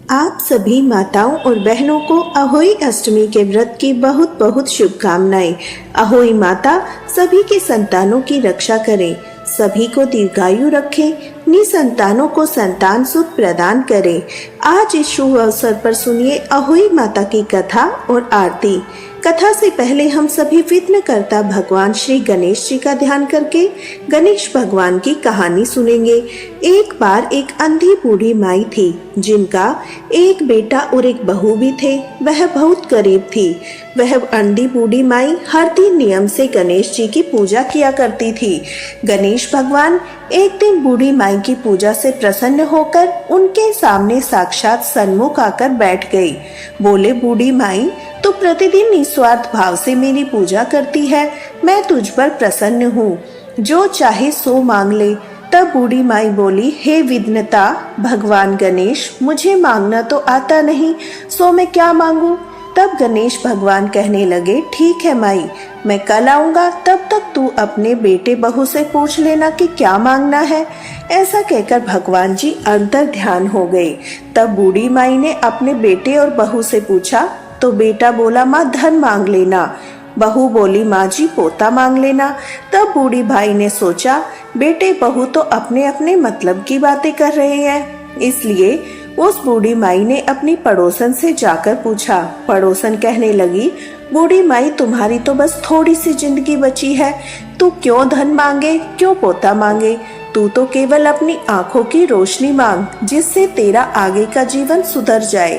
आप सभी माताओं और बहनों को अहोई अष्टमी के व्रत की बहुत बहुत शुभकामनाएं। अहोई माता सभी के संतानों की रक्षा करें, सभी को दीर्घायु रखें, निसंतानों को संतान सुख प्रदान करें। आज इस शुभ अवसर पर सुनिए अहोई माता की कथा और आरती। कथा से पहले हम सभी विघ्नकर्ता भगवान श्री गणेश जी का ध्यान करके गणेश भगवान की कहानी सुनेंगे। एक बार एक अंधी बूढ़ी माई थी जिनका एक बेटा और एक बहू भी थे। वह बहुत गरीब थी। वह अंधी बूढ़ी माई हर दिन नियम से गणेश जी की पूजा किया करती थी। गणेश भगवान एक दिन बूढ़ी माई की पूजा से प्रसन्न होकर उनके सामने साक्षात सन्मुख आकर बैठ गई। बोले, बूढ़ी माई, तू प्रतिदिन निस्वार्थ भाव से मेरी पूजा करती है, मैं तुझ पर प्रसन्न हूँ, जो चाहे सो मांग ले। तब बूढ़ी माई बोली, हे विघ्नता भगवान गणेश, मुझे मांगना तो आता नहीं, सो मैं क्या मांगू। तब गणेश भगवान कहने लगे, ठीक है माई, मैं कल आऊंगा, तब तक तू अपने बेटे बहू से पूछ लेना कि क्या मांगना है। ऐसा कहकर भगवान जी अंतर ध्यान हो गए। तब बूढ़ी माई ने अपने बेटे और बहू से पूछा तो बेटा बोला, माँ धन मांग लेना। बहू बोली, माँ जी पोता मांग लेना। तब बूढ़ी भाई ने सोचा, बेटे बहू तो अपने अपने मतलब की बातें कर रहे हैं, इसलिए उस बूढ़ी माई ने अपनी पड़ोसन से जाकर पूछा। पड़ोसन कहने लगी, बूढ़ी माई, तुम्हारी तो बस थोड़ी सी जिंदगी बची है, तू क्यों धन मांगे, क्यों पोता मांगे। तू तो केवल अपनी आंखों की रोशनी मांग, जिससे तेरा आगे का जीवन सुधर जाए।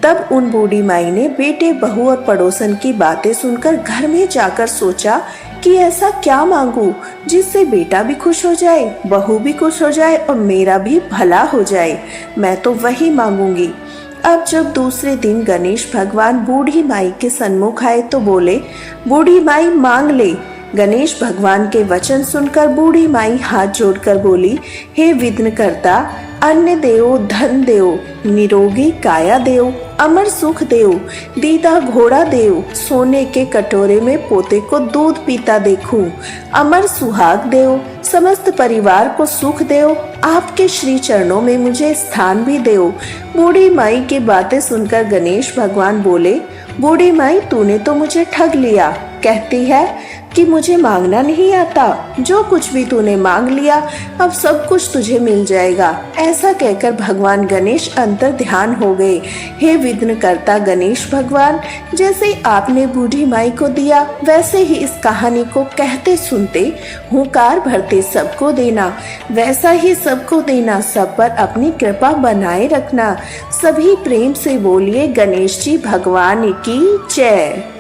तब उन बूढ़ी माई ने बेटे बहू और पड़ोसन की बातें सुनकर घर में जाकर सोचा कि ऐसा क्या मांगू जिससे बेटा भी खुश हो जाए, बहू भी खुश हो जाए और मेरा भी भला हो जाए। मैं तो वही मांगूंगी। अब जब दूसरे दिन गणेश भगवान बूढ़ी माई के सन्मुख आए तो बोले, बूढ़ी माई मांग ले। गणेश भगवान के वचन सुनकर बूढ़ी माई हाथ जोड़कर बोली, हे विघ्नकर्ता, अन्न देओ, धन देओ, निरोगी काया देओ, अमर सुख देओ, दीदा घोड़ा देओ, सोने के कटोरे में पोते को दूध पीता देखूं, अमर सुहाग देओ, समस्त परिवार को सुख देओ, आपके श्री चरणों में मुझे स्थान भी देओ। बूढ़ी माई की बातें सुनकर गणेश भगवान बोले, बूढ़ी माई, तूने तो मुझे ठग लिया। कहती है कि मुझे मांगना नहीं आता, जो कुछ भी तूने मांग लिया अब सब कुछ तुझे मिल जाएगा। ऐसा कहकर भगवान गणेश अंतर ध्यान हो गए। हे विघ्नकर्ता गणेश भगवान, जैसे आपने बूढ़ी माई को दिया वैसे ही इस कहानी को कहते सुनते हुंकार भरते सबको देना, वैसा ही सबको देना, सब पर अपनी कृपा बनाए रखना। सभी प्रेम से बोलिए गणेश जी भगवान की जय।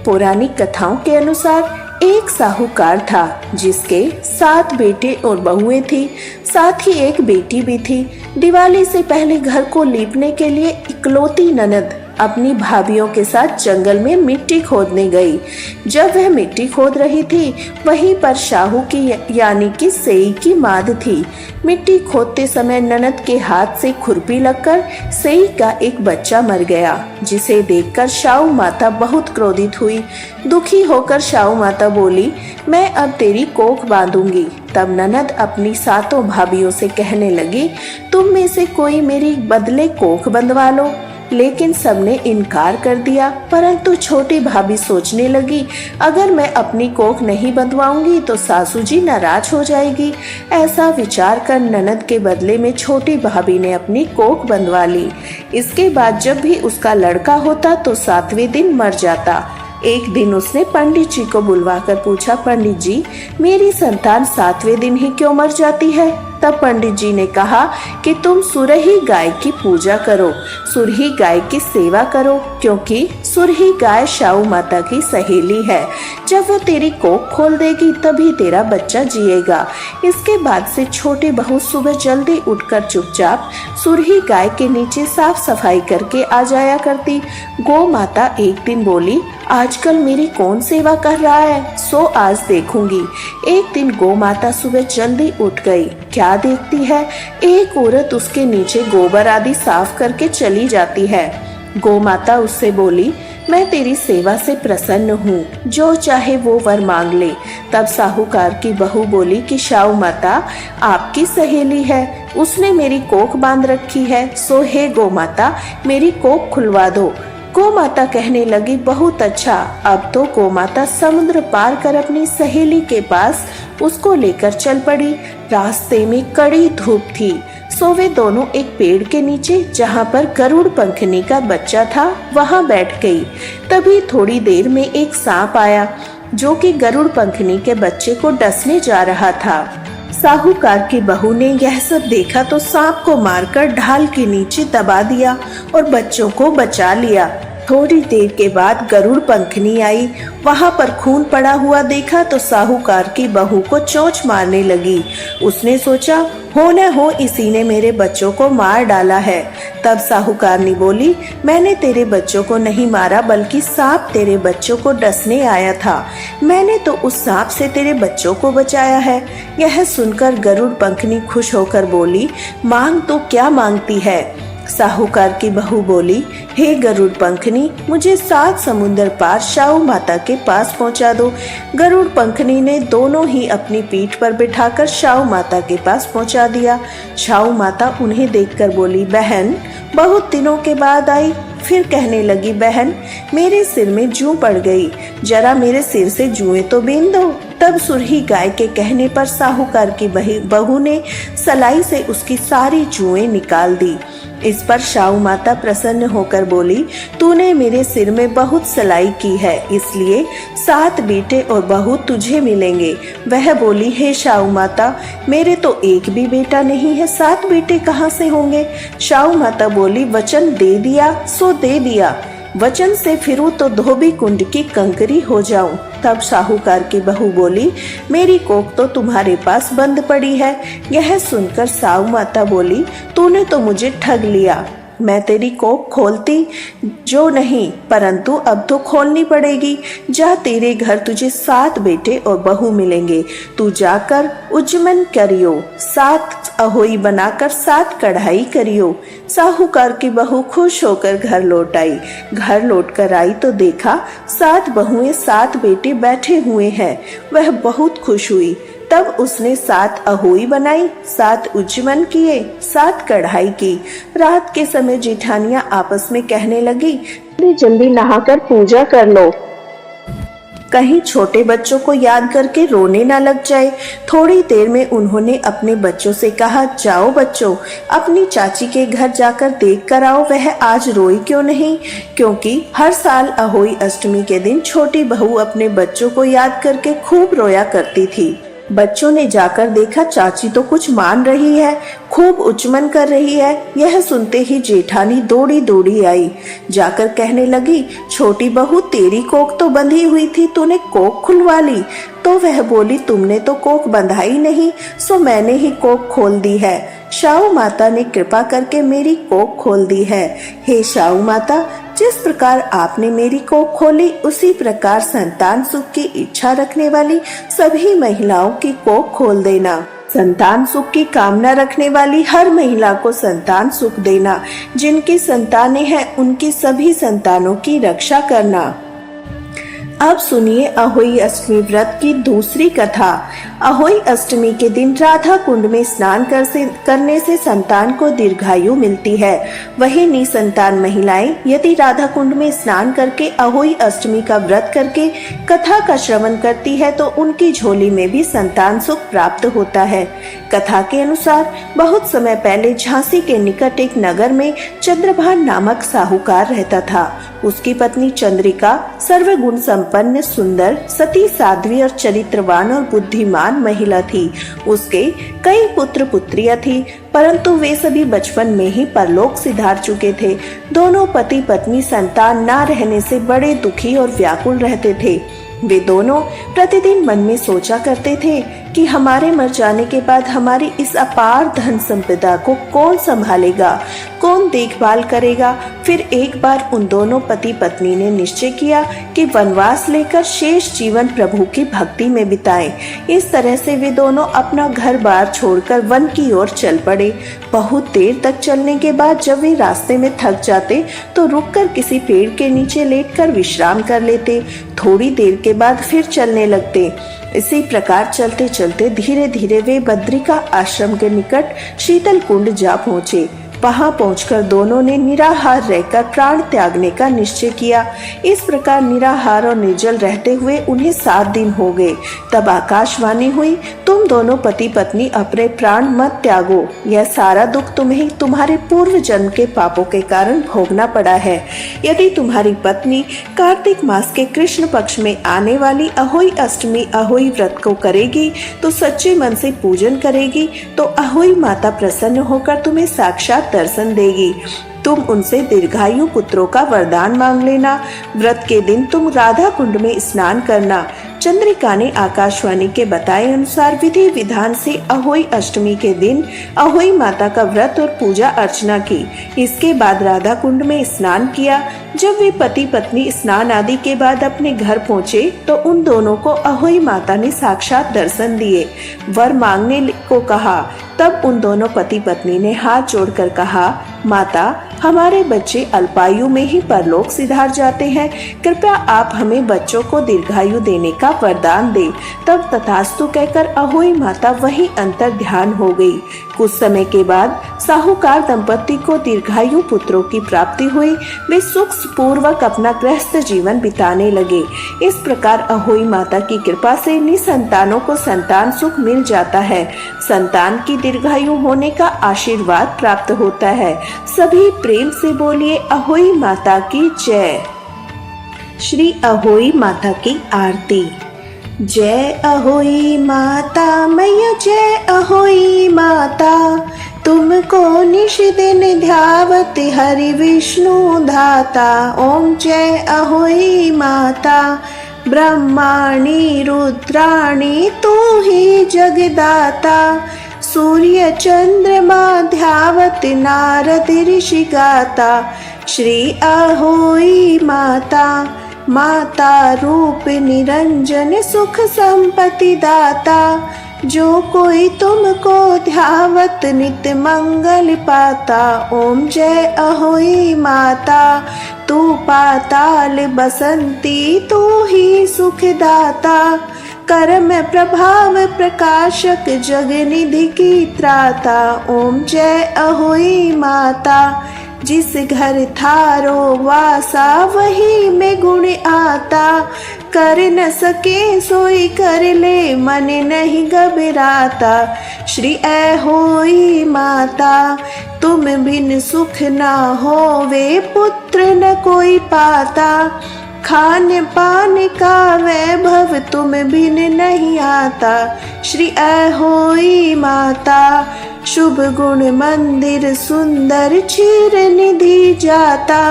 पौराणिक कथाओं के अनुसार एक साहूकार था जिसके 7 बेटे और बहुएं थी, साथ ही एक बेटी भी थी। दिवाली से पहले घर को लीपने के लिए इकलौती ननद अपनी भाभीियों के साथ जंगल में मिट्टी खोदने गई। जब वह मिट्टी खोद रही थी वहीं पर शाहू की यानी कि सेई की माद थी। मिट्टी खोदते समय ननद के हाथ से खुरपी लगकर सेई का एक बच्चा मर गया, जिसे देखकर शाहू माता बहुत क्रोधित हुई। दुखी होकर शाहू माता बोली, मैं अब तेरी कोख बांधूंगी। तब ननद अपनी 7 भाभीियों से कहने लगी, तुम में से कोई मेरी बदले कोख बंधवा लो। लेकिन सबने इनकार कर दिया। परंतु छोटी भाभी सोचने लगी, अगर मैं अपनी कोख नहीं बंधवाऊंगी तो सासू जी नाराज हो जाएगी। ऐसा विचार कर ननद के बदले में छोटी भाभी ने अपनी कोख बंधवा ली। इसके बाद जब भी उसका लड़का होता तो 7वें दिन मर जाता। एक दिन उसने पंडित जी को बुलवाकर पूछा, पंडित जी, मेरी संतान 7वें दिन ही क्यों मर जाती है। तब पंडित जी ने कहा कि तुम सुरही गाय की पूजा करो, सुरही गाय की सेवा करो, क्योंकि सुरही गाय शाहू माता की सहेली है। जब वो तेरी कोख खोल देगी तभी तेरा बच्चा जिएगा। इसके बाद से छोटी बहू सुबह जल्दी उठकर चुपचाप सुरही गाय के नीचे साफ सफाई करके आ जाया करती। गौ माता एक दिन बोली, आजकल मेरी कौन सेवा कर रहा है, सो आज देखूंगी। एक दिन गौ माता सुबह जल्दी उठ गई। क्या देखती है, एक औरत उसके नीचे गोबर आदि साफ करके चली जाती है। गौ माता उससे बोली, मैं तेरी सेवा से प्रसन्न हूँ, जो चाहे वो वर मांग ले। तब साहूकार की बहू बोली कि शाहू माता, आपकी सहेली है, उसने मेरी कोख बांध रखी है, सो हे गो माता मेरी कोख खुलवा दो। गो माता कहने लगी, बहुत अच्छा। अब तो गो माता समुद्र पार कर अपनी सहेली के पास उसको लेकर चल पड़ी। रास्ते में कड़ी धूप थी, सो वे दोनों एक पेड़ के नीचे, जहाँ पर गरुड़ पंखनी का बच्चा था, वहाँ बैठ गई। तभी थोड़ी देर में एक सांप आया, जो कि गरुड़ पंखनी के बच्चे को डसने जा रहा था। साहूकार की बहू ने यह सब देखा तो सांप को मारकर ढाल के नीचे दबा दिया और बच्चों को बचा लिया। थोड़ी देर के बाद गरुड़ पंखनी आई, वहां पर खून पड़ा हुआ देखा तो साहूकार की बहू को चोंच मारने लगी। उसने सोचा, हो न हो इसी ने मेरे बच्चों को मार डाला है। तब साहूकारनी बोली, मैंने तेरे बच्चों को नहीं मारा, बल्कि सांप तेरे बच्चों को डसने आया था। मैंने तो उस सांप से तेरे बच्चों को बचाया है। यह सुनकर गरुड़ पंखनी खुश होकर बोली, मांग तो क्या मांगती है? साहूकार की बहू बोली, हे गरुड़ पंखनी, मुझे 7 समुंदर पार शाहू माता के पास पहुंचा दो। गरुड़ पंखनी ने दोनों ही अपनी पीठ पर बिठाकर शाहू माता के पास पहुंचा दिया। शाहू माता उन्हें देखकर बोली, बहन बहुत दिनों के बाद आई। फिर कहने लगी, बहन मेरे सिर में जूं पड़ गई, जरा मेरे सिर से जुएं तो बीन दो। तब सुरही गाय के कहने पर साहूकार की बहू ने सलाई से उसकी सारी जुएं निकाल दी। इस पर शाहू माता प्रसन्न होकर बोली, तूने मेरे सिर में बहुत सलाई की है, इसलिए 7 बेटे और बहू तुझे मिलेंगे। वह बोली, हे शाहू माता, मेरे तो एक भी बेटा नहीं है, 7 बेटे कहाँ से होंगे? शाहू माता बोली, वचन दे दिया सो दे दिया, वचन से फिरूं तो धोबी कुंड की कंकरी हो जाऊं। तब साहूकार की बहू बोली, मेरी कोख तो तुम्हारे पास बंद पड़ी है। यह सुनकर साहू माता बोली, तूने तो मुझे ठग लिया। मैं तेरी कोख खोलती जो नहीं, परंतु अब तो खोलनी पड़ेगी। जा, तेरे घर तुझे 7 बेटे और बहू मिलेंगे। तू जाकर उज्जमन करियो, 7 अहोई बनाकर 7 कढ़ाई करियो। साहूकार की बहू खुश होकर घर लौट आई। घर लौट कर आई तो देखा 7 बहुएं 7 बेटे बैठे हुए हैं। वह बहुत खुश हुई। तब उसने 7 अहोई बनाई, 7 उज्जमन किए, 7 कढ़ाई की। रात के समय जेठानियां आपस में कहने लगी, जल्दी नहाकर पूजा कर लो, कहीं छोटे बच्चों को याद करके रोने ना लग जाए। थोड़ी देर में उन्होंने अपने बच्चों से कहा, जाओ बच्चों, अपनी चाची के घर जाकर देख कर आओ, वह आज रोई क्यों नहीं? क्योंकि हर साल अहोई अष्टमी के दिन छोटी बहू अपने बच्चों को याद करके खूब रोया करती थी। बच्चों ने जाकर देखा, चाची तो कुछ मान रही है, खूब उच्चमन कर रही है। यह सुनते ही जेठानी दौड़ी दौड़ी आई, जाकर कहने लगी, छोटी बहू, तेरी कोख तो बंधी हुई थी, तूने कोख खुलवा ली। तो वह बोली, तुमने तो कोख बंधाई नहीं, सो मैंने ही कोख खोल दी है। शाहू माता ने कृपा करके मेरी कोख खोल दी है। हे शाहू माता, जिस प्रकार आपने मेरी कोख खोली, उसी प्रकार संतान सुख की इच्छा रखने वाली सभी महिलाओं की कोख खोल देना। संतान सुख की कामना रखने वाली हर महिला को संतान सुख देना। जिनकी संतानें हैं, उनकी सभी संतानों की रक्षा करना। अब सुनिए अहोई अष्टमी व्रत की दूसरी कथा। अहोई अष्टमी के दिन राधा कुंड में स्नान करने से संतान को दीर्घायु मिलती है। वही निसंतान महिलाएं यदि राधा कुंड में स्नान करके अहोई अष्टमी का व्रत करके कथा का श्रवण करती है तो उनकी झोली में भी संतान सुख प्राप्त होता है। कथा के अनुसार बहुत समय पहले झांसी के निकट एक नगर में चंद्रभान नामक साहूकार रहता था। उसकी पत्नी चंद्रिका सर्वगुण संपन्न, सुंदर, सती, साध्वी और चरित्रवान और बुद्धिमान महिला थी। उसके कई पुत्र पुत्रियां थी, परंतु वे सभी बचपन में ही परलोक सिधार चुके थे। दोनों पति पत्नी संतान न रहने से बड़े दुखी और व्याकुल रहते थे। वे दोनों प्रतिदिन मन में सोचा करते थे कि हमारे मर जाने के बाद हमारी इस अपार धन संपदा को कौन संभालेगा, कौन देखभाल करेगा। फिर एक बार उन दोनों पति पत्नी ने निश्चय किया कि वनवास लेकर शेष जीवन प्रभु की भक्ति में बिताएं। इस तरह से वे दोनों अपना घर बार छोड़कर वन की ओर चल पड़े। बहुत देर तक चलने के बाद जब वे रास्ते में थक जाते तो रुककर किसी पेड़ के नीचे लेटकर विश्राम कर लेते। थोड़ी देर के बाद फिर चलने लगते। इसी प्रकार चलते चलते धीरे धीरे वे बद्रिका आश्रम के निकट शीतल कुंड जा पहुँचे। वहां पहुंचकर दोनों ने निराहार रहकर प्राण त्यागने का निश्चय किया। इस प्रकार निराहार और निर्जल रहते हुए उन्हें 7 दिन हो गए। तब आकाशवाणी हुई, तुम दोनों पति पत्नी अपने प्राण मत त्यागो। यह सारा दुख तुम्हें तुम्हारे पूर्व जन्म के पापों के कारण भोगना पड़ा है। यदि तुम्हारी पत्नी कार्तिक मास के कृष्ण पक्ष में आने वाली अहोई अष्टमी अहोई व्रत को करेगी, तो सच्चे मन से पूजन करेगी, तो अहोई माता प्रसन्न होकर तुम्हें साक्षात दर्शन देगी। तुम उनसे दीर्घायु पुत्रों का वरदान मांग लेना। व्रत के दिन तुम राधा कुंड में स्नान करना। चंद्रिका ने आकाशवाणी के बताए अनुसार विधि विधान से अहोई अष्टमी के दिन अहोई माता का व्रत और पूजा अर्चना की। इसके बाद राधा कुंड में स्नान किया। जब वे पति पत्नी स्नान आदि के बाद अपने घर पहुँचे तो उन दोनों को अहोई माता ने साक्षात दर्शन दिए, वर मांगने को कहा। तब उन दोनों पति पत्नी ने हाथ जोड़कर कहा, माता, हमारे बच्चे अल्पायु में ही परलोक सिधार जाते हैं, कृपया आप हमें बच्चों को दीर्घायु देने का वरदान दे। तब तथास्तु कहकर अहोई माता वही अंतर ध्यान हो गई। कुछ समय के बाद साहूकार दंपति को दीर्घायु पुत्रों की प्राप्ति हुई। वे सुख पूर्वक अपना गृहस्थ जीवन बिताने लगे। इस प्रकार अहोई माता की कृपा से निसंतानों को संतान सुख मिल जाता है। संतान की दीर्घायु होने का आशीर्वाद प्राप्त होता है। सभी प्रेम से बोलिए अहोई माता की जय। श्री अहोई माता की आरती। जय अहोई माता मैया, जय अहोई माता, तुमको निश दिन ध्यावत हरि विष्णु धाता। ओम जय अहोई माता, ब्रह्माणी रुद्राणी तू ही जगदाता। सूर्य चंद्रमा ध्यावत नारद ऋषि गाता। श्री अहोई माता, माता रूप निरंजन सुख संपत्ति दाता। जो कोई तुमको ध्यावत नित मंगल पाता। ओम जय अहोई माता, तू पाताल बसंती तू ही सुखदाता। कर्म प्रभाव प्रकाशक जगनिधि की त्राता। ओम जय अहोई माता, जिस घर थारो वासा वही में गुण आता। कर न सके सोई कर ले मन नहीं घबराता। श्री अहोई माता, तुम बिन सुख न होवे पुत्र न कोई पाता। खान पान का वैभव तुम बिन नहीं आता। श्री अहोई माता, शुभ गुण मंदिर सुंदर क्षीर निधि जाता।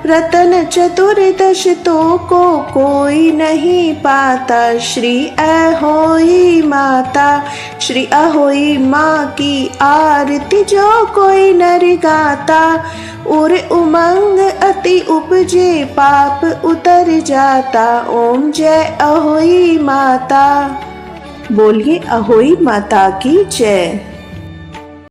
रतन चतुर्दश तो को कोई नहीं पाता। श्री अहोई माता, श्री अहोई माँ की आरती जो कोई नर गाता। उर उमंग अति उपजे पाप उतर जाता। ओम जय अहोई माता। बोलिए अहोई माता की जय।